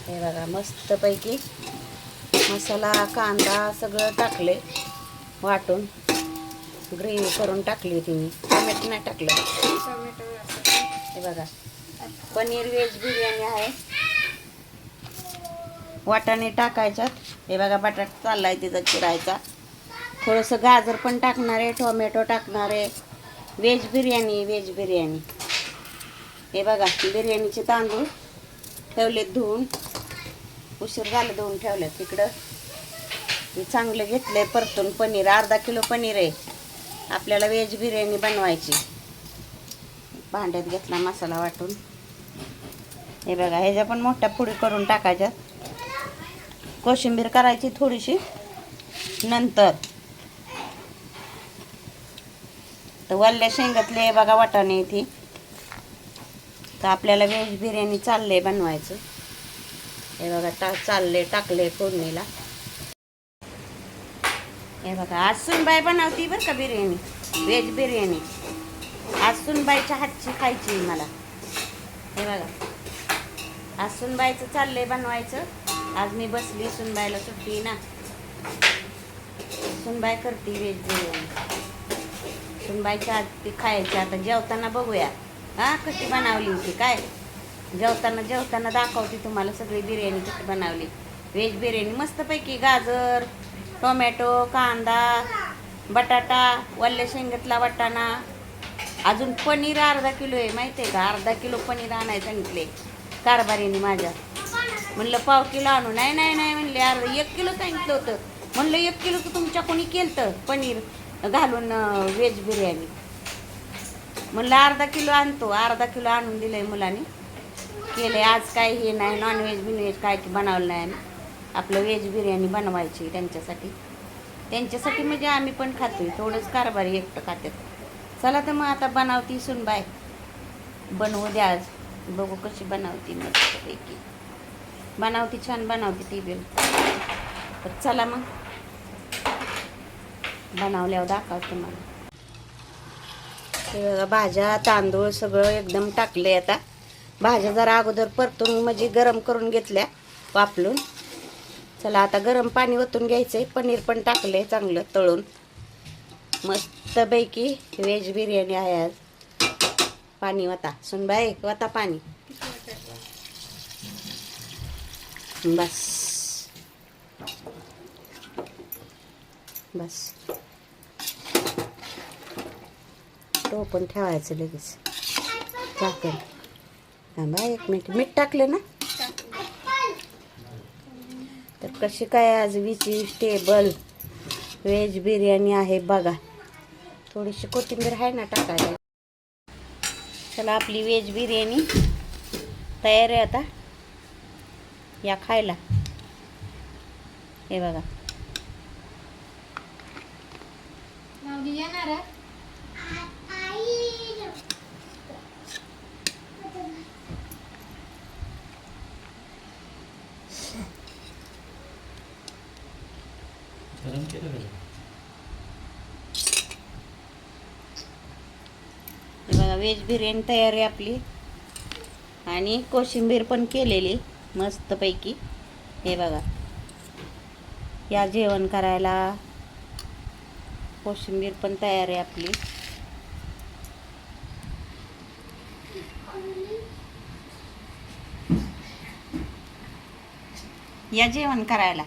हे बघा मस्तपैकी मसाला कांदा सगळं टाकले वाटून ग्रेव्ही करून टाकली होती मी. टोमॅटो नाही टाकलं. हे बघा पनीर व्हेज बिर्याणी आहे. वाटाणे टाकायच्यात. हे बघा बटाटा चाललाय तिचा चिरायचा. थोडंसं गाजर पण टाकणार आहे, टोमॅटो टाकणार आहे. व्हेज बिर्याणी. हे बघा बिर्याणीचे तांदूळ ठेवलेत धुवून. उशीर झालं धुवून ठेवलेत. तिकडं हे चांगलं घेतलंय परतून पनीर. अर्धा किलो पनीर आहे आपल्याला व्हेज बिर्याणी बनवायची. भांड्यात घेतला मसाला वाटून. हे बघा ह्याच्या पण मोठ्या पुडी करून टाकायच्या. कोशिंबीर करायची थोडीशी नंतर. तर वल्ल्या शेंगातले बघा वाटाणे इथे. तर आपल्याला व्हेज बिर्याणी चाललंय बनवायचं. हे बघा टाकले फोडणीला. हे बघा आज सुनबाई बनवती बरं का बिर्याणी, व्हेज बिर्याणी. आज सुनबाईच्या हातची खायची मला. हे बघा आज सुनबाईचं चाललंय बनवायचं. आज मी बसली, सुनबाईला सुट्टी ना. सुनबाई करते व्हेज बिर्याणी. सुनबाईच्या हात खायची. आता जेवताना बघूया कशी बनवली होती. काय जेवताना दाखवते तुम्हाला सगळी बिर्याणी कशी बनवली. व्हेज बिर्याणी मस्तपैकी गाजर, टोमॅटो, कांदा, बटाटा, वल्ल्या शेंगातला वाटाणा, अजून पनीर अर्धा किलो आहे माहिती आहे का. अर्धा किलो पनीर आणायचं सांगितले कारभारीने माझ्या. म्हणलं पाव किलो आणू. नाही म्हणले 1 किलो सांगितलं होतं. म्हणलं 1 किलो तर तुमच्या कोणी केलं पनीर घालून व्हेज बिर्याणी. म्हणलं अर्धा किलो आणतो. अर्धा किलो आणून दिलंय मुलांनी. केलंय आज. काय हे नाही नॉनव्हेज बिनव्हेज काय की बनवलं नाही आम्ही. आपलं व्हेज बिर्याणी बनवायची त्यांच्यासाठी म्हणजे आम्ही पण खातोय. थोडंच कारभारी एकटं खातात. चला तर मग आता बनवती सुनबाई. बनवू द्या आज. बघू कशी बनवती मस्तपैकी. छान बनवती ती बिल. तर चला मग बनवल्यावर दाखवते मला. हे बघा भाज्या तांदूळ सगळं एकदम टाकले. आता भाज्या जरा अगोदर परतून म्हणजे गरम करून घेतल्या वापरून. चला आता गरम पाणी ओतून घ्यायचंय. पनीर पण टाकले चांगलं तळून. मस्तपैकी व्हेज बिर्याणी आहे आज. पाणी वता सुनबाई, वता पाणी. बस तो पण ठेवायचं लगेच झाकण. थांबा 1 मिनिट. मीठ टाकलं ना. तर कशी काय आज व्हेजिटेबल व्हेज बिर्याणी आहे बघा. थोडीशी कोथिंबीर आहे ना टाकायला. चला आपली व्हेज बिर्याणी तयार आहे आता. या खायला. हे बघा व्हेज बिर्याणी तयार आहे आपली. आणि कोशिंबीर पण केलेली मस्तपैकी. हे बघा या जेवण करायला. कोशिंबीर पण तयार आहे आपली. या जेवण करायला.